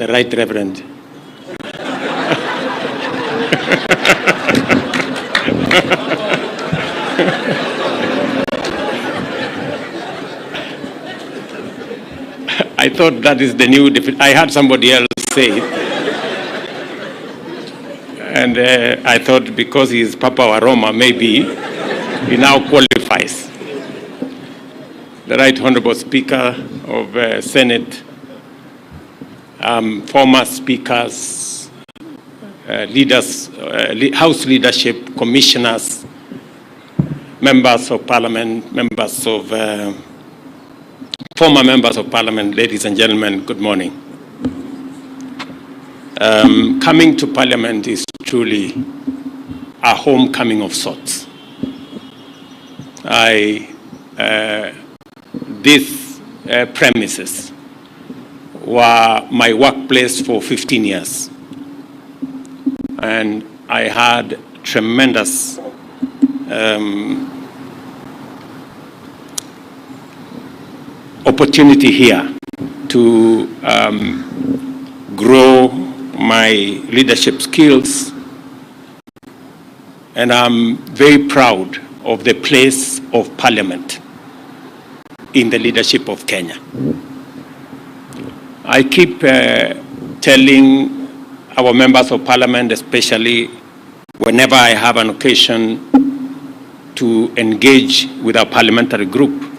The Right Reverend. I thought that is the new definition. I had somebody else say it. And I thought because he is Papa Waroma, maybe he now qualifies. The Right Honorable Speaker of Senate, former speakers, leaders, House leadership, commissioners, members of Parliament, former members of Parliament, ladies and gentlemen, good morning. Coming to Parliament is truly a homecoming of sorts. These premises were my workplace for 15 years. And I had tremendous opportunity here to grow my leadership skills. And I'm very proud of the place of Parliament in the leadership of Kenya. I keep telling our members of Parliament, especially whenever I have an occasion to engage with our parliamentary group,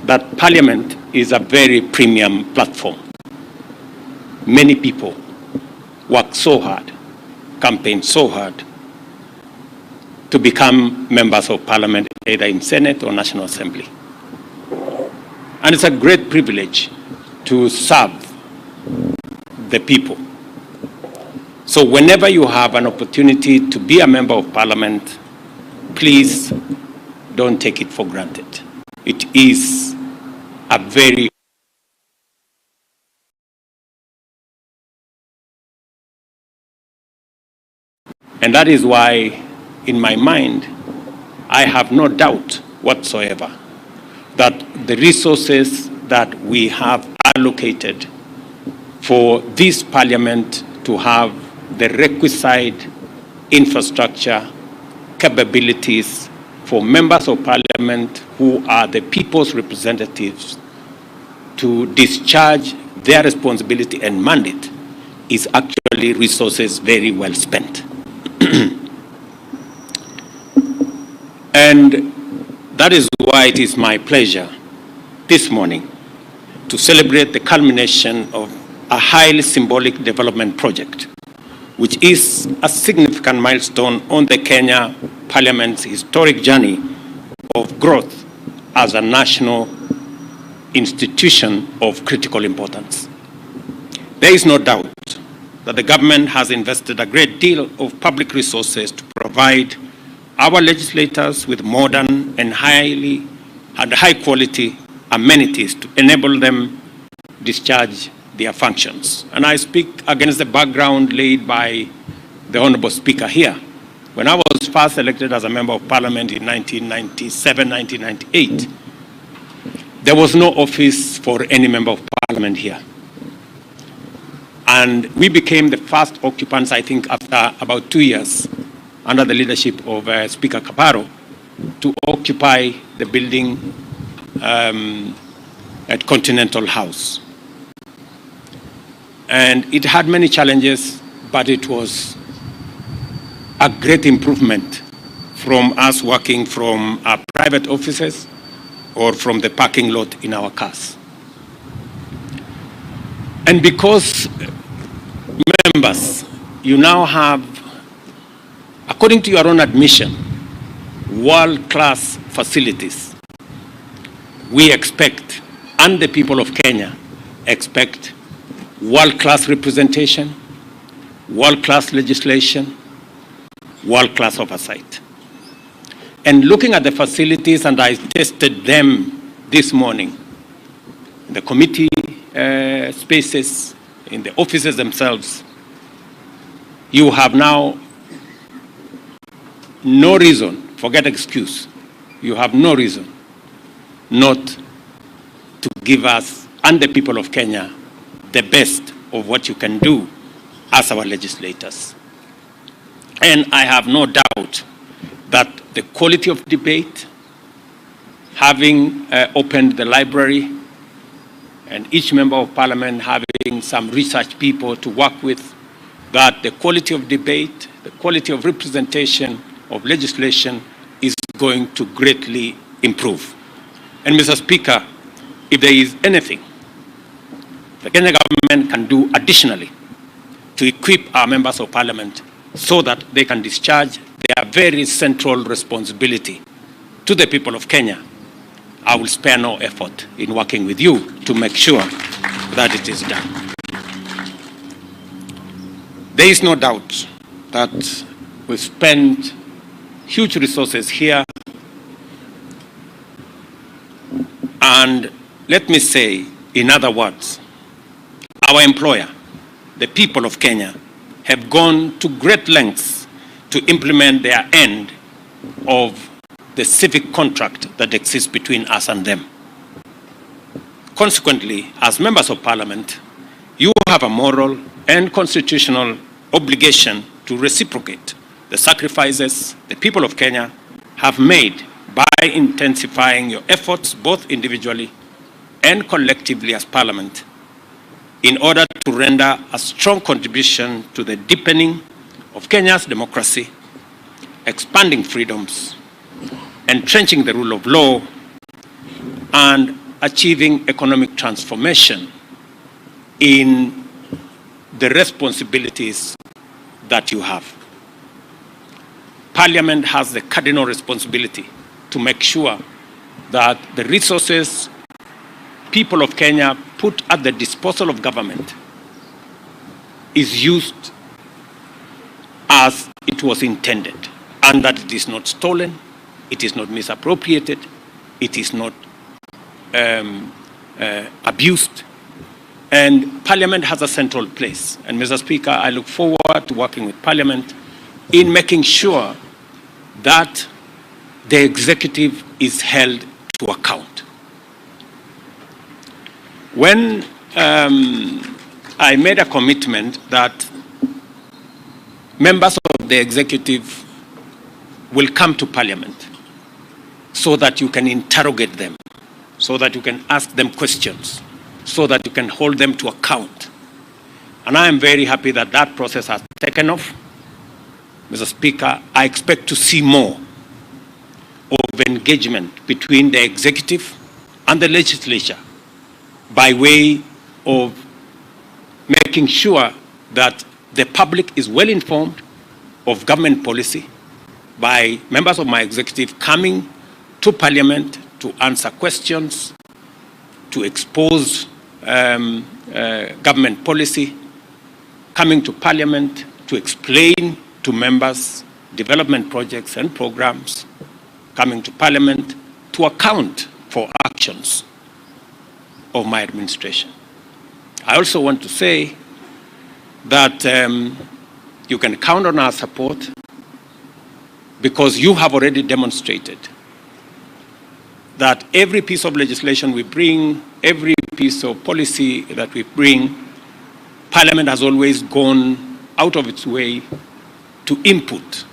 that Parliament is a very premium platform. Many people work so hard, campaign so hard to become members of Parliament, either in Senate or National Assembly. And it's a great privilege to serve the people. So whenever you have an opportunity to be a member of Parliament, please don't take it for granted. It is a very and that is why, in my mind, I have no doubt whatsoever that the resources that we have allocated for this Parliament to have the requisite infrastructure, capabilities for members of Parliament who are the people's representatives to discharge their responsibility and mandate is actually resources very well spent. And that is why it is my pleasure this morning to celebrate the culmination of a highly symbolic development project, which is a significant milestone on the Kenya Parliament's historic journey of growth as a national institution of critical importance. There is no doubt that the government has invested a great deal of public resources to provide our legislators with modern and high-quality amenities to enable them discharge their functions. And I speak against the background laid by the Honorable Speaker here. When I was first elected as a member of Parliament in 1997, 1998, there was no office for any member of Parliament here. And we became the first occupants, I think, after about 2 years, under the leadership of Speaker Kaparo, to occupy the building at Continental House. And it had many challenges, but it was a great improvement from us working from our private offices or from the parking lot in our cars. And because, members, you now have, according to your own admission, world-class facilities, we expect, and the people of Kenya expect, world-class representation, world-class legislation, world-class oversight. And looking at the facilities, and I tested them this morning, the committee spaces, in the offices themselves, you have now no reason, forget excuse, you have no reason not to give us and the people of Kenya the best of what you can do as our legislators. And I have no doubt that the quality of debate, having opened the library, and each member of parliament having some research people to work with, that the quality of debate, the quality of representation of legislation is going to greatly improve. And Mr. Speaker, if there is anything the Kenya government can do additionally to equip our members of parliament so that they can discharge their very central responsibility to the people of Kenya, I will spare no effort in working with you to make sure that it is done. There is no doubt that we spend huge resources here, and let me say, in other words, our employer, the people of Kenya, have gone to great lengths to implement their end of the civic contract that exists between us and them. Consequently, as members of parliament, you have a moral and constitutional obligation to reciprocate the sacrifices the people of Kenya have made by intensifying your efforts both individually and collectively as parliament in order to render a strong contribution to the deepening of Kenya's democracy, expanding freedoms, entrenching the rule of law, and achieving economic transformation in the responsibilities that you have. Parliament has the cardinal responsibility to make sure that the resources people of Kenya put at the disposal of government is used as it was intended, and that it is not stolen, it is not misappropriated, it is not abused. And Parliament has a central place. And Mr. Speaker, I look forward to working with Parliament in making sure that the executive is held to account. When I made a commitment that members of the executive will come to Parliament so that you can interrogate them, so that you can ask them questions, so that you can hold them to account. And I am very happy that that process has taken off. Mr. Speaker, I expect to see more of engagement between the executive and the legislature by way of making sure that the public is well informed of government policy by members of my executive coming to Parliament to answer questions, to expose government policy, coming to Parliament to explain to members development projects and programs, coming to Parliament to account for actions of my administration. I also want to say that you can count on our support because you have already demonstrated that every piece of legislation we bring, every piece of policy that we bring, Parliament has always gone out of its way to input,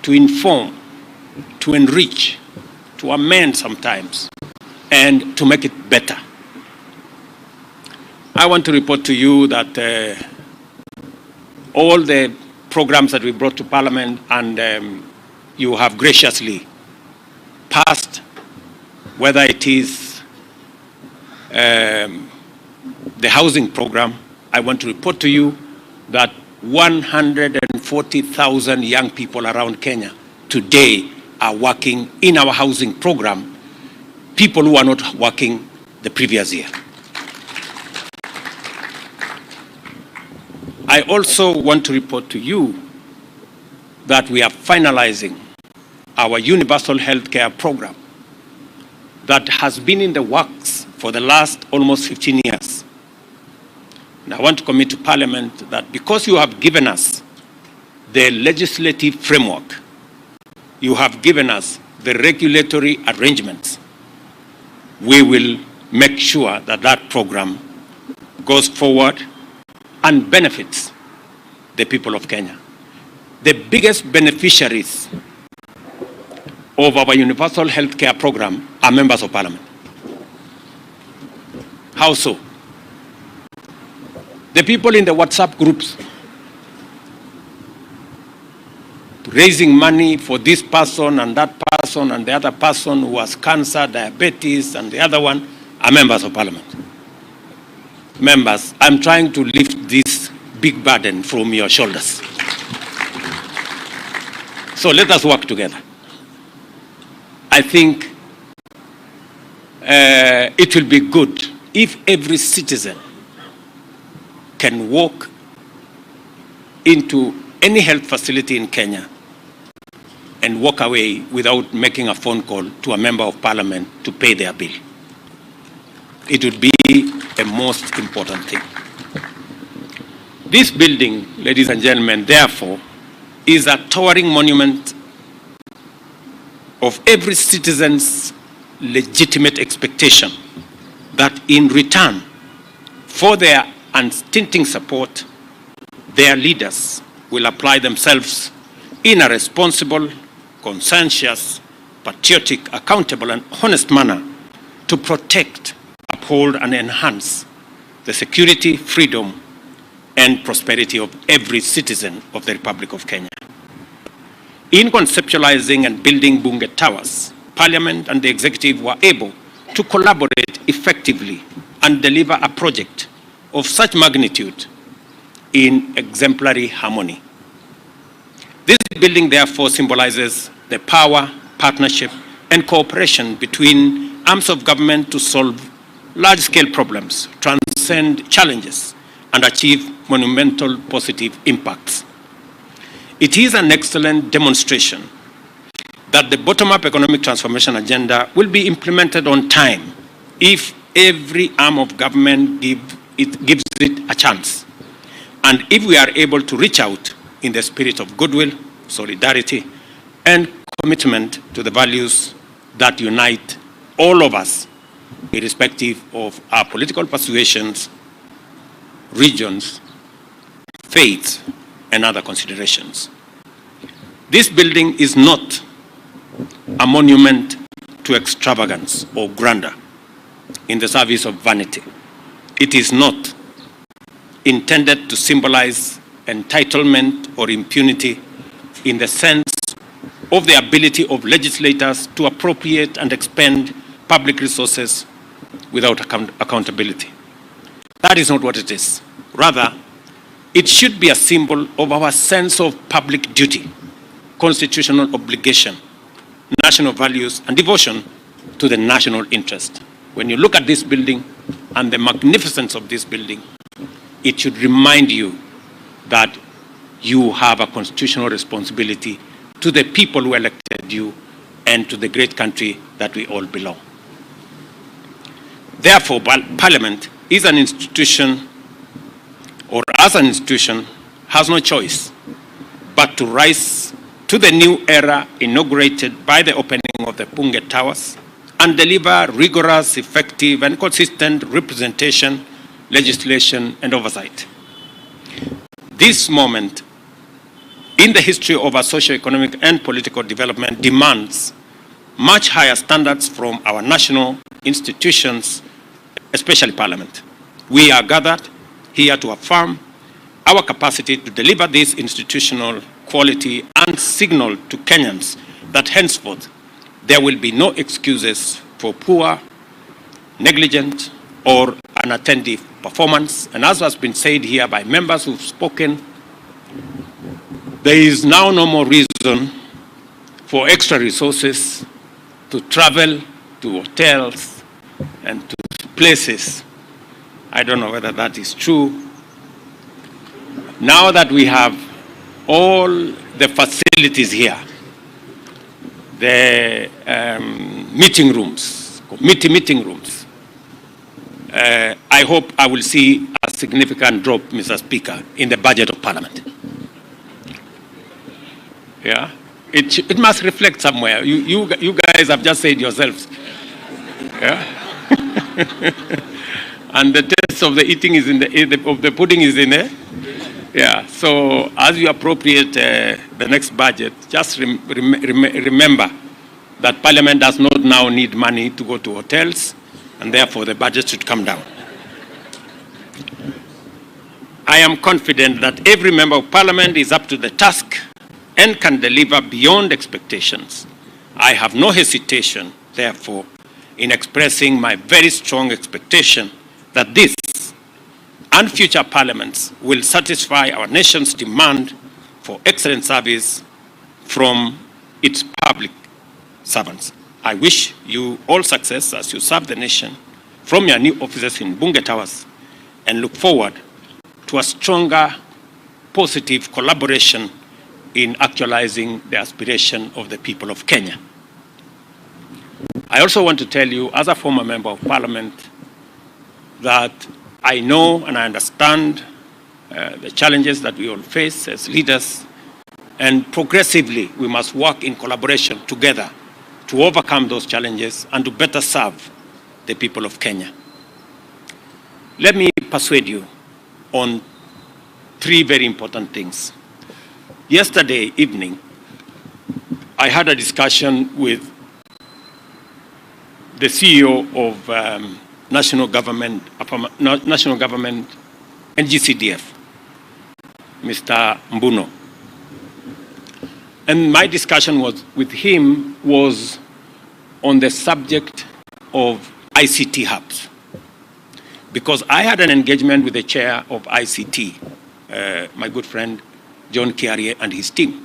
to inform, to enrich, to amend sometimes, and to make it better. I want to report to you that all the programs that we brought to Parliament and you have graciously passed, whether it is the housing program, I want to report to you that 140,000 young people around Kenya today are working in our housing program, people who are not working the previous year. I also want to report to you that we are finalizing our universal health care program that has been in the works for the last almost 15 years. And I want to commit to Parliament that because you have given us the legislative framework, you have given us the regulatory arrangements, we will make sure that that program goes forward and benefits the people of Kenya. The biggest beneficiaries of our universal health care program are members of parliament. How so? The people in the WhatsApp groups raising money for this person and that person and the other person who has cancer, diabetes, and the other one are members of parliament. Members, I'm trying to lift this big burden from your shoulders. So let us work together. I think it will be good if every citizen can walk into any health facility in Kenya and walk away without making a phone call to a member of parliament to pay their bill. It would be a most important thing. This building, ladies and gentlemen, therefore, is a towering monument of every citizen's legitimate expectation that in return for their unstinting support, their leaders will apply themselves in a responsible, conscientious, patriotic, accountable, and honest manner to protect, uphold, and enhance the security, freedom, and prosperity of every citizen of the Republic of Kenya. In conceptualizing and building Bunge Towers, Parliament and the Executive were able to collaborate effectively and deliver a project of such magnitude in exemplary harmony. This building therefore symbolizes the power, partnership, and cooperation between arms of government to solve large-scale problems, transcend challenges, and achieve monumental positive impacts. It is an excellent demonstration that the bottom-up economic transformation agenda will be implemented on time if every arm of government gives it a chance, and if we are able to reach out in the spirit of goodwill, solidarity, and commitment to the values that unite all of us, irrespective of our political persuasions, regions, faiths, and other considerations. This building is not a monument to extravagance or grandeur in the service of vanity. It is not intended to symbolize entitlement or impunity in the sense of the ability of legislators to appropriate and expend public resources without accountability. That is not what it is. Rather, it should be a symbol of our sense of public duty, constitutional obligation, national values, and devotion to the national interest. When you look at this building and the magnificence of this building, it should remind you that you have a constitutional responsibility to the people who elected you and to the great country that we all belong. Therefore, Parliament is an institution, or as an institution, has no choice but to rise to the new era inaugurated by the opening of the Bunge Towers and deliver rigorous, effective, and consistent representation, legislation, and oversight. This moment in the history of our socio-economic and political development demands much higher standards from our national institutions, especially Parliament. We are gathered here to affirm our capacity to deliver this institutional quality and signal to Kenyans that henceforth there will be no excuses for poor, negligent, or unattentive performance. And as has been said here by members who've spoken, there is now no more reason for extra resources to travel to hotels and to places. I don't know whether that is true. Now that we have all the facilities here, the meeting rooms, committee meeting rooms, I hope I will see a significant drop, Mr. Speaker, in the budget of Parliament. Yeah, it must reflect somewhere. You guys have just said yourselves. Yeah. And the taste of the eating is of the pudding is in there. Yeah, so as you appropriate the next budget, just remember that Parliament does not now need money to go to hotels, and therefore the budget should come down. I am confident that every member of Parliament is up to the task and can deliver beyond expectations. I have no hesitation, therefore, in expressing my very strong expectation that this and future parliaments will satisfy our nation's demand for excellent service from its public servants. I wish you all success as you serve the nation from your new offices in Bunge Towers, and look forward to a stronger, positive collaboration in actualizing the aspiration of the people of Kenya. I also want to tell you, as a former member of Parliament, that I know and I understand the challenges that we all face as leaders, and progressively we must work in collaboration together to overcome those challenges and to better serve the people of Kenya. Let me persuade you on three very important things. Yesterday evening, I had a discussion with the CEO of National Government NGCDF, Mr. Mbuno. And my discussion with him was on the subject of ICT hubs. Because I had an engagement with the chair of ICT, my good friend John Kiarie and his team.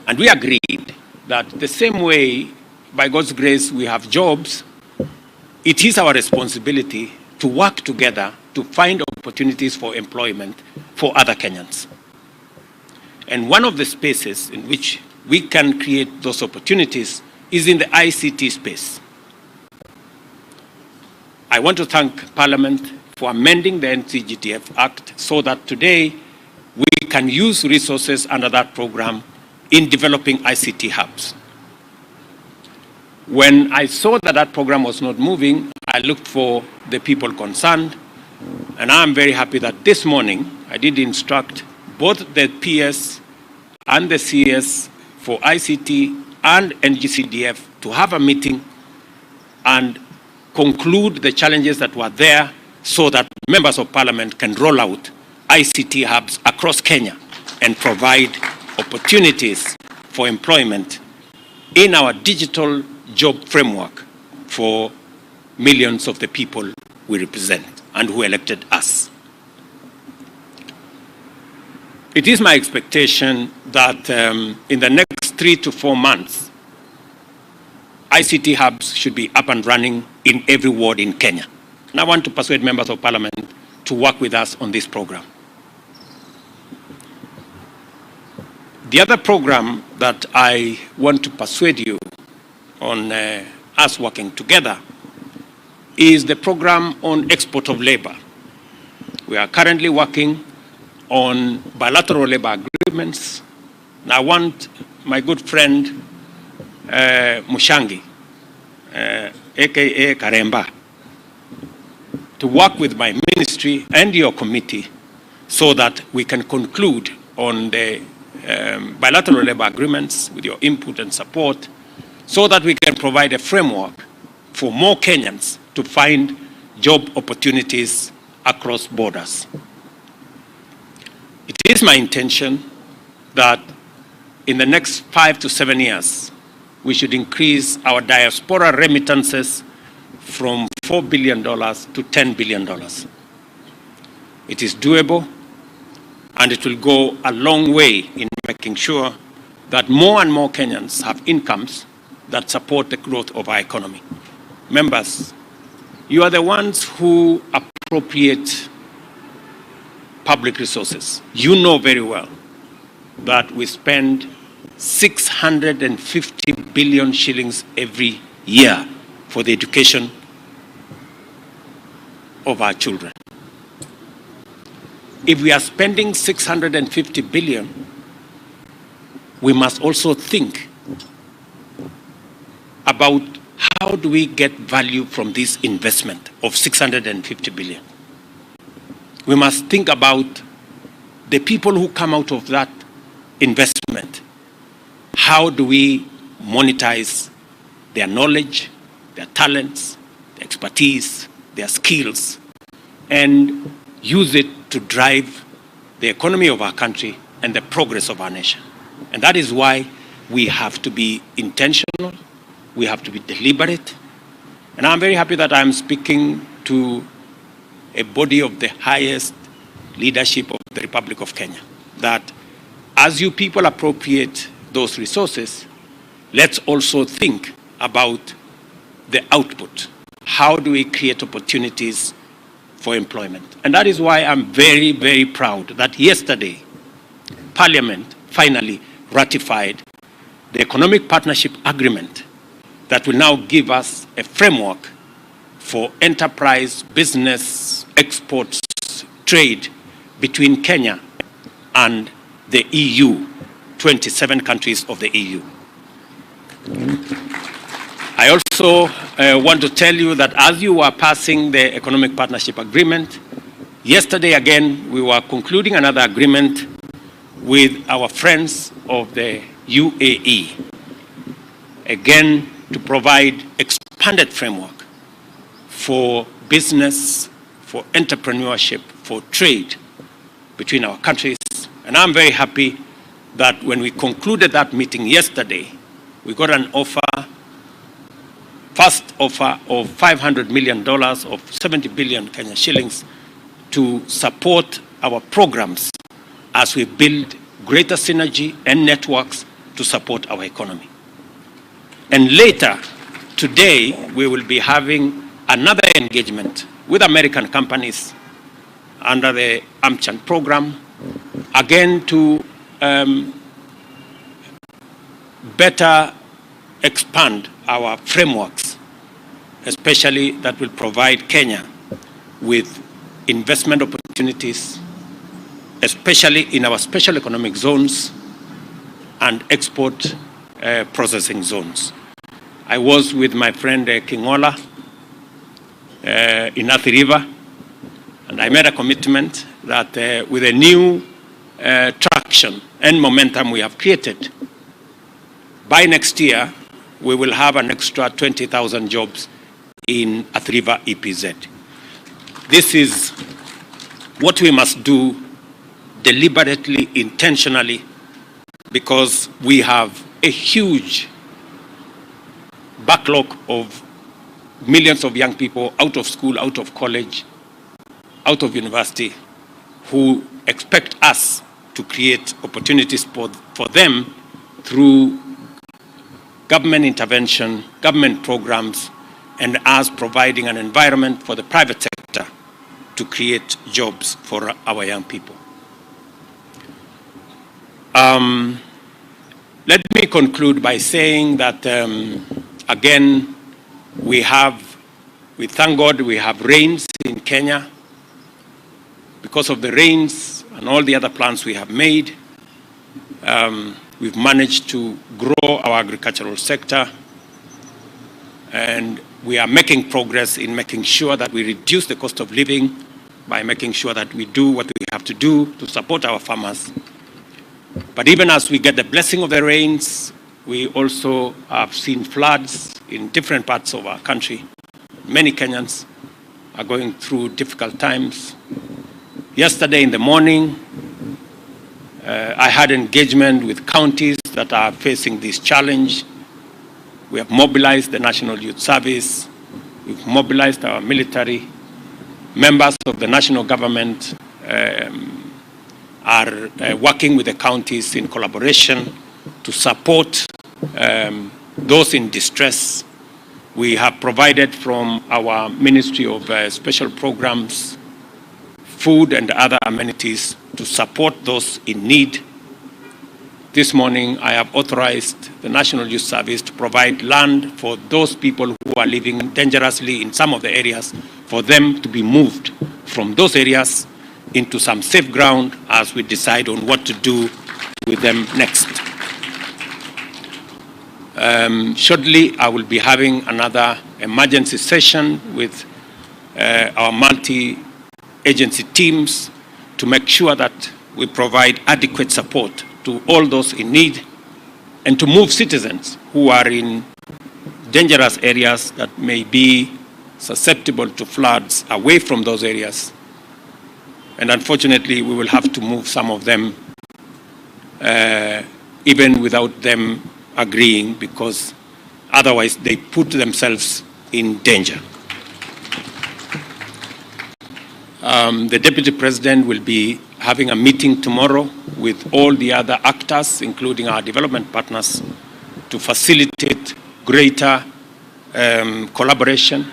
And we agreed that the same way, by God's grace, we have jobs, it is our responsibility to work together to find opportunities for employment for other Kenyans. And one of the spaces in which we can create those opportunities is in the ICT space. I want to thank Parliament for amending the NCGTF Act so that today we can use resources under that program in developing ICT hubs. When I saw that that program was not moving, I looked for the people concerned, and I'm very happy that this morning I did instruct both the PS and the CS for ICT and NGCDF to have a meeting and conclude the challenges that were there so that members of Parliament can roll out ICT hubs across Kenya and provide opportunities for employment in our digital job framework for millions of the people we represent and who elected us. It is my expectation that in the next 3 to 4 months, ICT hubs should be up and running in every ward in Kenya. And I want to persuade members of Parliament to work with us on this program. The other program that I want to persuade you on us working together is the program on export of labor. We are currently working on bilateral labor agreements. And I want my good friend Mushangi, aka Karemba, to work with my ministry and your committee so that we can conclude on the bilateral labor agreements with your input and support, so that we can provide a framework for more Kenyans to find job opportunities across borders. It is my intention that in the next 5 to 7 years, we should increase our diaspora remittances from $4 billion to $10 billion. It is doable, and it will go a long way in making sure that more and more Kenyans have incomes that support the growth of our economy. Members, you are the ones who appropriate public resources. You know very well that we spend 650 billion shillings every year for the education of our children. If we are spending 650 billion, we must also think about how do we get value from this investment of 650 billion. we must think about the people who come out of that investment. How do we monetize their knowledge, their talents, their expertise, their skills, and use it to drive the economy of our country and the progress of our nation? And that is why we have to be intentional, we have to be deliberate. And I'm very happy that I'm speaking to a body of the highest leadership of the Republic of Kenya, that as you people appropriate those resources, let's also think about the output. How do we create opportunities for employment? And that is why I'm very, very proud that yesterday, Parliament finally ratified the Economic Partnership Agreement that will now give us a framework for enterprise, business, exports, trade between Kenya and the EU, 27 countries of the EU. I also want to tell you that as you are passing the Economic Partnership Agreement, yesterday again we were concluding another agreement with our friends of the UAE, again to provide expanded framework for business, for entrepreneurship, for trade between our countries. And I'm very happy that when we concluded that meeting yesterday, we got an offer, first offer of $500 million of 70 billion Kenya shillings to support our programs as we build greater synergy and networks to support our economy. And later today, we will be having another engagement with American companies under the AMCHAN program, again to better expand our frameworks, especially that will provide Kenya with investment opportunities, especially in our special economic zones and export processing zones. I was with my friend Kingola in Athi River, and I made a commitment that with a new traction and momentum we have created, by next year we will have an extra 20,000 jobs in Athi River EPZ. This is what we must do deliberately, intentionally, because we have a huge backlog of millions of young people out of school, out of college, out of university, who expect us to create opportunities for them through government intervention, government programs, and us providing an environment for the private sector to create jobs for our young people. Let me conclude by saying that, again, we thank God we have rains in Kenya. Because of the rains and all the other plans we have made, we've managed to grow our agricultural sector, and we are making progress in making sure that we reduce the cost of living by making sure that we do what we have to do to support our farmers. But even as we get the blessing of the rains, we also have seen floods in different parts of our country. Many Kenyans are going through difficult times. Yesterday in the morning, I had engagement with counties that are facing this challenge. We have mobilized the National Youth Service. We've mobilized our military. Members of the national government are working with the counties in collaboration to support those in distress. We have provided from our Ministry of Special Programs food and other amenities to support those in need. This morning, I have authorized the National Youth Service to provide land for those people who are living dangerously in some of the areas, for them to be moved from those areas into some safe ground as we decide on what to do with them next. Shortly, I will be having another emergency session with our multi agency teams to make sure that we provide adequate support to all those in need and to move citizens who are in dangerous areas that may be susceptible to floods away from those areas. And unfortunately, we will have to move some of them even without them agreeing, because otherwise they put themselves in danger. The Deputy President will be having a meeting tomorrow with all the other actors, including our development partners, to facilitate greater collaboration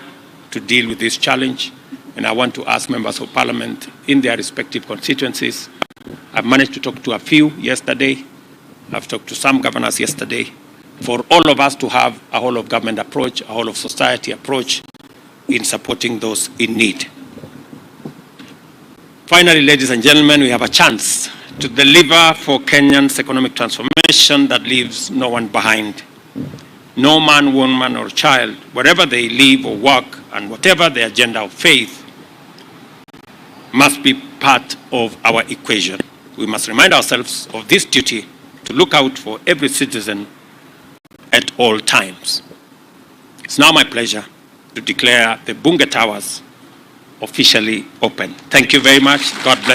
to deal with this challenge. And I want to ask members of parliament in their respective constituencies. I've managed to talk to a few yesterday. I've talked to some governors yesterday, for all of us to have a whole of government approach, a whole of society approach in supporting those in need. Finally, ladies and gentlemen, we have a chance to deliver for Kenya's economic transformation that leaves no one behind. No man, woman, or child, wherever they live or work, and whatever their agenda of faith, must be part of our equation. We must remind ourselves of this duty to look out for every citizen at all times. It's now my pleasure to declare the Bunge Towers officially open. Thank you very much. God bless.